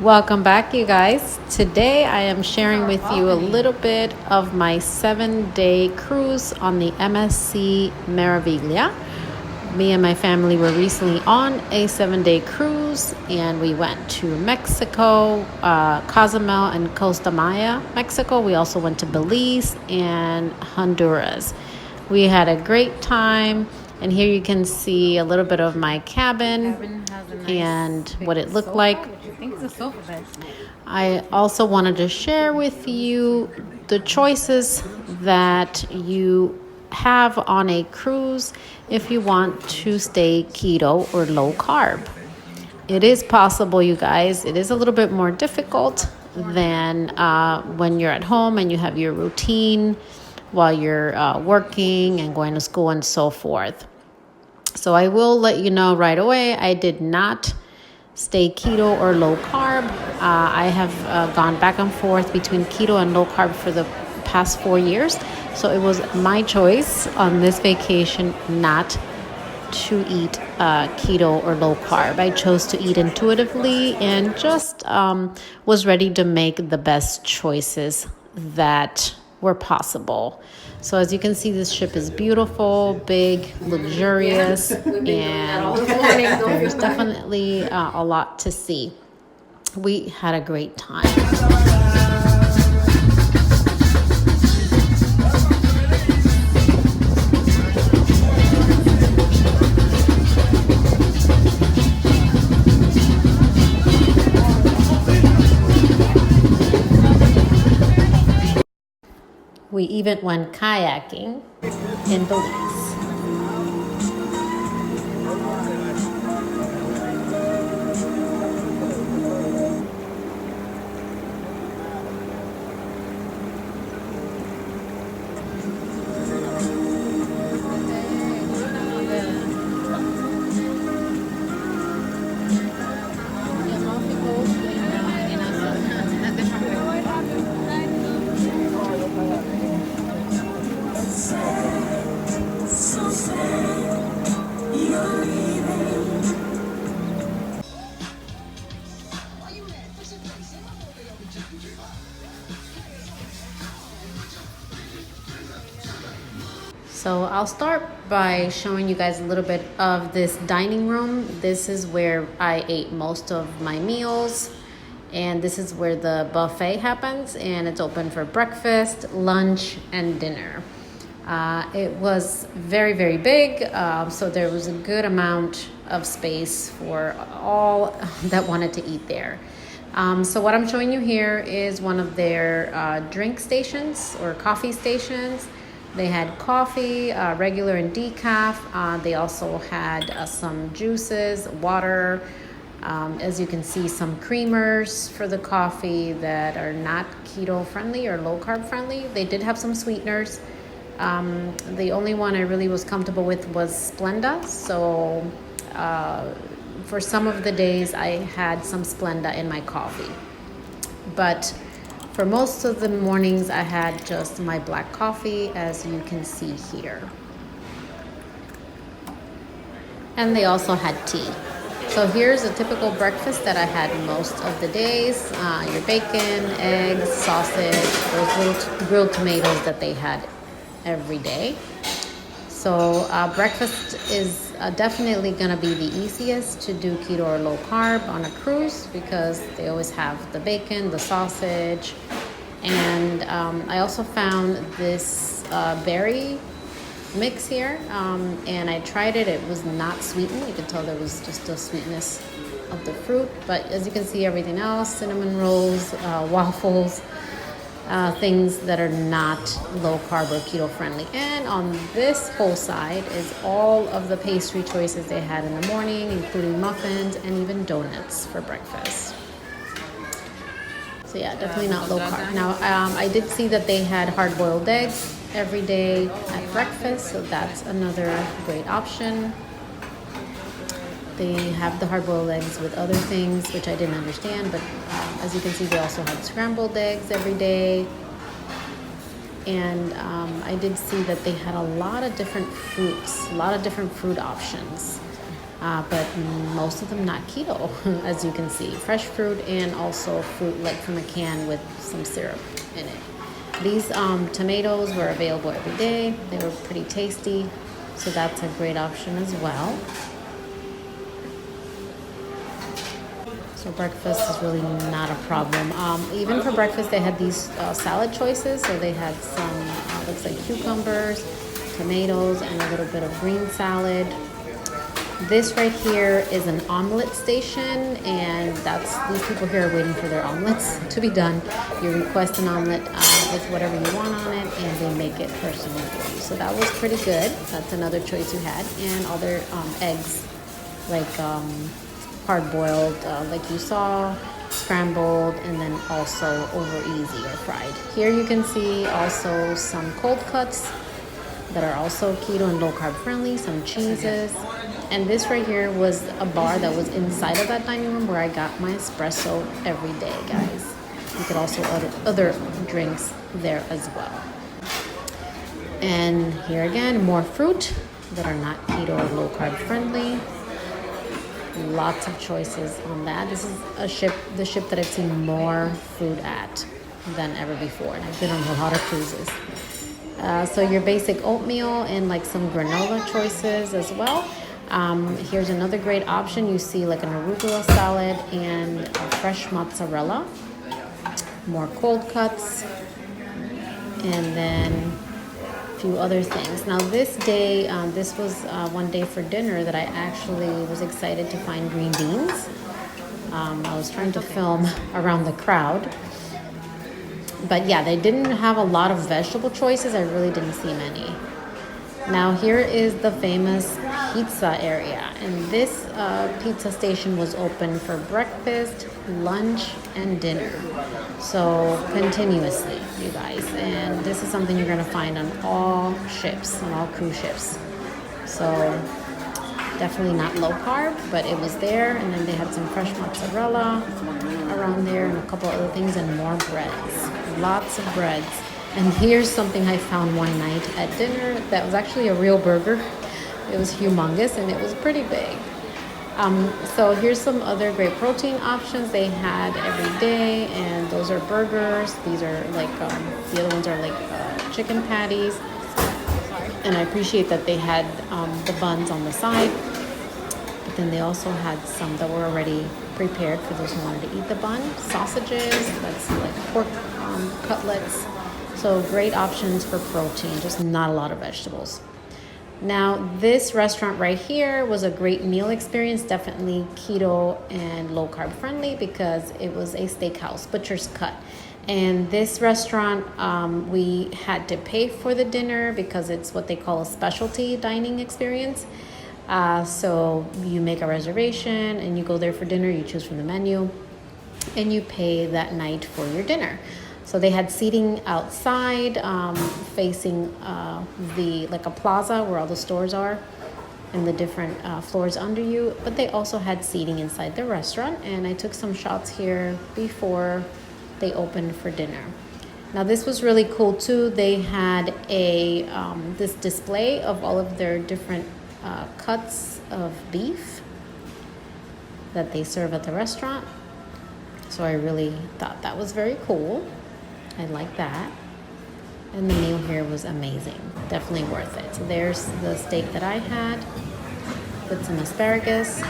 Welcome back, you guys. Today I am sharing with you a little bit of my 7-day cruise on the MSC Meraviglia. Me and my family were recently on a 7-day cruise, and we went to Mexico, Cozumel, and Costa Maya, Mexico. We also went to Belize and Honduras. We had a great time, and here you can see a little bit of my cabin and what it looked like. I also wanted to share with you the choices that you have on a cruise if you want to stay keto or low carb. It is possible, you guys. It is a little bit more difficult than when you're at home and you have your routine while you're working and going to school and so forth. So I will let you know right away, I did not stay keto or low carb. I have gone back and forth between keto and low carb for the past 4 years. So it was my choice on this vacation not to eat keto or low carb. I chose to eat intuitively and just was ready to make the best choices that were possible. So as you can see, this ship is beautiful, big, luxurious, and there's definitely a lot to see. We had a great time. We even went kayaking in Belize. So I'll start by showing you guys a little bit of this dining room. This is where I ate most of my meals, and this is where the buffet happens, and it's open for breakfast, lunch, and dinner. It was very, very big, so there was a good amount of space for all that wanted to eat there. So what I'm showing you here is one of their drink stations or coffee stations. They had coffee, regular and decaf. They also had some juices, water. As you can see, some creamers for the coffee that are not keto friendly or low carb friendly. They did have some sweeteners. The only one I really was comfortable with was Splenda. So for some of the days, I had some Splenda in my coffee. But for most of the mornings, I had just my black coffee, as you can see here. And they also had tea. So here's a typical breakfast that I had most of the days. Your bacon, eggs, sausage, those little grilled tomatoes that they had every day. So breakfast is definitely going to be the easiest to do keto or low carb on a cruise because they always have the bacon, the sausage, and I also found this berry mix here, and I tried it. It was not sweetened. You could tell there was just a sweetness of the fruit, but as you can see, everything else, cinnamon rolls, waffles, things that are not low carb or keto friendly. And on this whole side is all of the pastry choices they had in the morning, including muffins and even donuts for breakfast. So yeah, definitely not low carb. Now, I did see that they had hard-boiled eggs every day at breakfast, so that's another great option. They have the hard-boiled eggs with other things, which I didn't understand, but as you can see, they also had scrambled eggs every day. And I did see that they had a lot of different fruits, a lot of different fruit options. but most of them not keto, as you can see. Fresh fruit and also fruit like from a can with some syrup in it. These tomatoes were available every day. They were pretty tasty, so that's a great option as well. So breakfast is really not a problem. Even for breakfast, they had these salad choices. So they had some, looks like cucumbers, tomatoes, and a little bit of green salad. This right here is an Omelet Station, and these people here are waiting for their omelets to be done. You request an omelet with whatever you want on it, and they make it personally for you. So that was pretty good. That's another choice you had. And other eggs, like hard-boiled, like you saw, scrambled, and then also over easy or fried. Here you can see also some cold cuts that are also keto and low-carb friendly, some cheeses. And this right here was a bar that was inside of that dining room where I got my espresso every day, guys. You could also order other drinks there as well. And here again, more fruit that are not keto or low-carb friendly. Lots of choices on that. This is the ship that I've seen more food at than ever before. And I've been on a lot of cruises. So your basic oatmeal and like some granola choices as well. Here's another great option. You see like an arugula salad and fresh mozzarella. More cold cuts. And then a few other things. Now this day, this was one day for dinner that I actually was excited to find green beans. I was trying to film around the crowd. But yeah, they didn't have a lot of vegetable choices. I really didn't see many. Now here is the famous pizza area. And this pizza station was open for breakfast, lunch, and dinner. So continuously, you guys. And this is something you're gonna find on all ships, on all cruise ships. So definitely not low carb, but it was there. And then they had some fresh mozzarella around there and a couple other things and more breads. Lots of breads. And here's something I found one night at dinner that was actually a real burger. It was humongous and it was pretty big. So here's some other great protein options they had every day, and those are burgers. These are like, the other ones are like chicken patties. And I appreciate that they had the buns on the side. But then they also had some that were already prepared for those who wanted to eat the bun. Sausages, that's like pork cutlets. So great options for protein, just not a lot of vegetables. Now this restaurant right here was a great meal experience, definitely keto and low carb friendly because it was a steakhouse, butcher's cut. And this restaurant, we had to pay for the dinner because it's what they call a specialty dining experience. So you make a reservation and you go there for dinner, you choose from the menu, and you pay that night for your dinner. So they had seating outside, facing like a plaza where all the stores are and the different floors under you. But they also had seating inside the restaurant. And I took some shots here before they opened for dinner. Now this was really cool too. They had this display of all of their different cuts of beef that they serve at the restaurant. So I really thought that was very cool. I like that. And the meal here was amazing. Definitely worth it. So there's the steak that I had with some asparagus.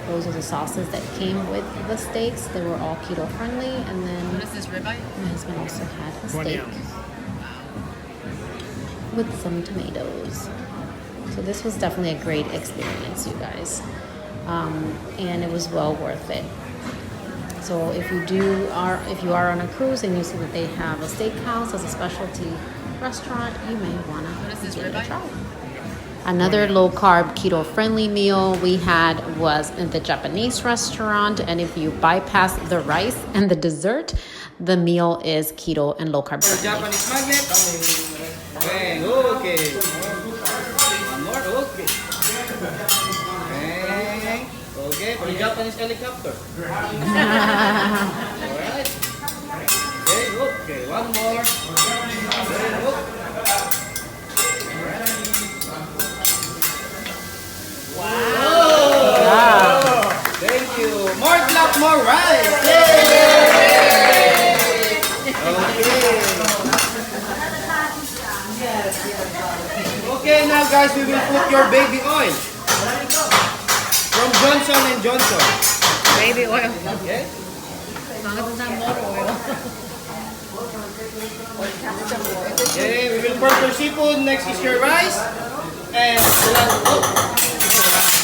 Those are the sauces that came with the steaks. They were all keto friendly. And then what is this, ribeye? My husband also had a steak with some tomatoes. So this was definitely a great experience, you guys. And it was well worth it. So if you are on a cruise and you see that they have a steakhouse as a specialty restaurant, you may want to give it a try. Another low-carb, keto-friendly meal we had was in the Japanese restaurant. And if you bypass the rice and the dessert, the meal is keto and low-carb friendly. Japanese magnet. Okay. One more. Okay. Okay, for the Japanese helicopter. Alright. Okay, one more. Nice! Yay! Okay, now guys, we will put your baby oil from Johnson and Johnson. Baby oil. Okay? As long as it's not motor oil. Okay, we will pour your seafood. Next is your rice. And the last,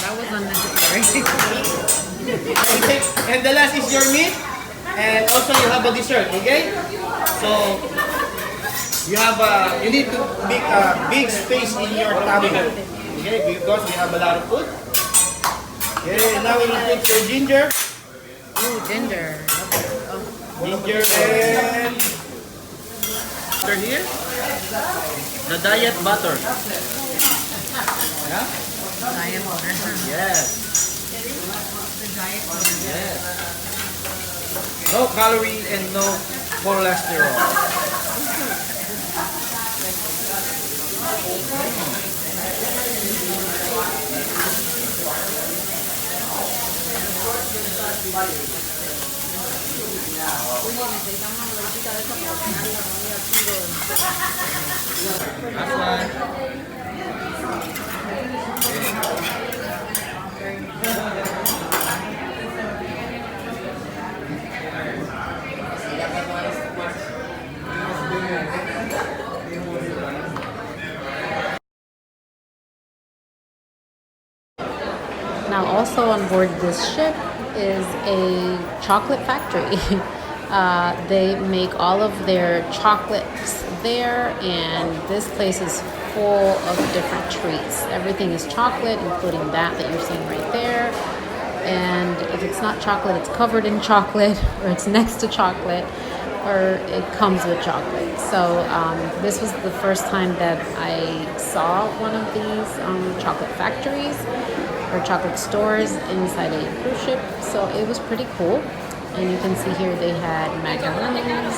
That was unnecessary. and the last is your meat. And also you have a dessert, okay? So you need to make a big space in your tummy, okay? Because we have a lot of food. Okay, now we will put your ginger. Ooh, ginger. Ginger and butter here. The diet butter. Yeah? Diet butter. Yes. The diet butter. Yes. No calorie and no cholesterol. Last one. Now, also on board this ship is a chocolate factory. They make all of their chocolates there, and this place is full of different treats. Everything is chocolate, including that you're seeing right there. And if it's not chocolate, it's covered in chocolate, or it's next to chocolate, or it comes with chocolate. So this was the first time that I saw one of these chocolate factories or chocolate stores inside a cruise ship. So it was pretty cool. And you can see here they had macaroons,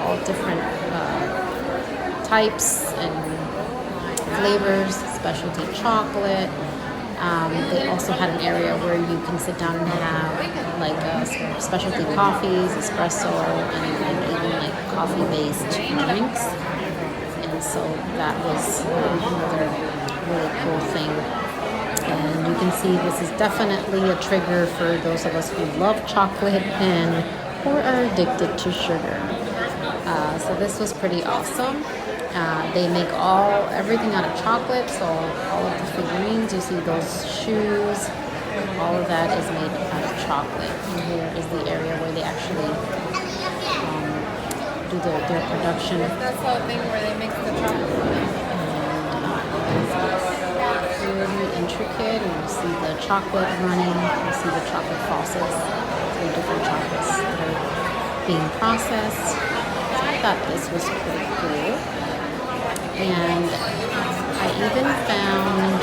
all different types and flavors, specialty chocolate. They also had an area where you can sit down and have like specialty coffees, espresso, and even like coffee-based drinks. And so that was another really cool thing. And you can see this is definitely a trigger for those of us who love chocolate and or are addicted to sugar. So this was pretty awesome. They make everything out of chocolate, so all of the figurines, you see those shoes, all of that is made out of chocolate. And here is the area where they actually do their production. That's the thing where they mix the chocolate. Really intricate, and you see the chocolate running, you see the chocolate faucets, 3 different chocolates that are being processed. So I thought this was pretty cool. And I even found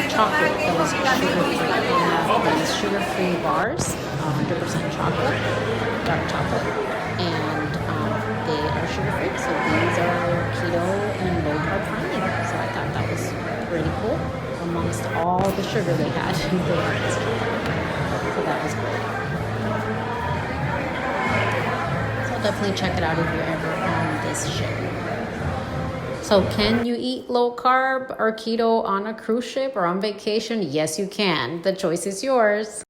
chocolate that was sugar-free. They have these sugar-free bars, 100% chocolate, dark chocolate, and they are sugar-free. So these are keto and low-carb friendly. So I thought that was pretty cool amongst all the sugar they had. So that was cool. So definitely check it out if you're ever on this ship. So can you eat low carb or keto on a cruise ship or on vacation? Yes, you can. The choice is yours.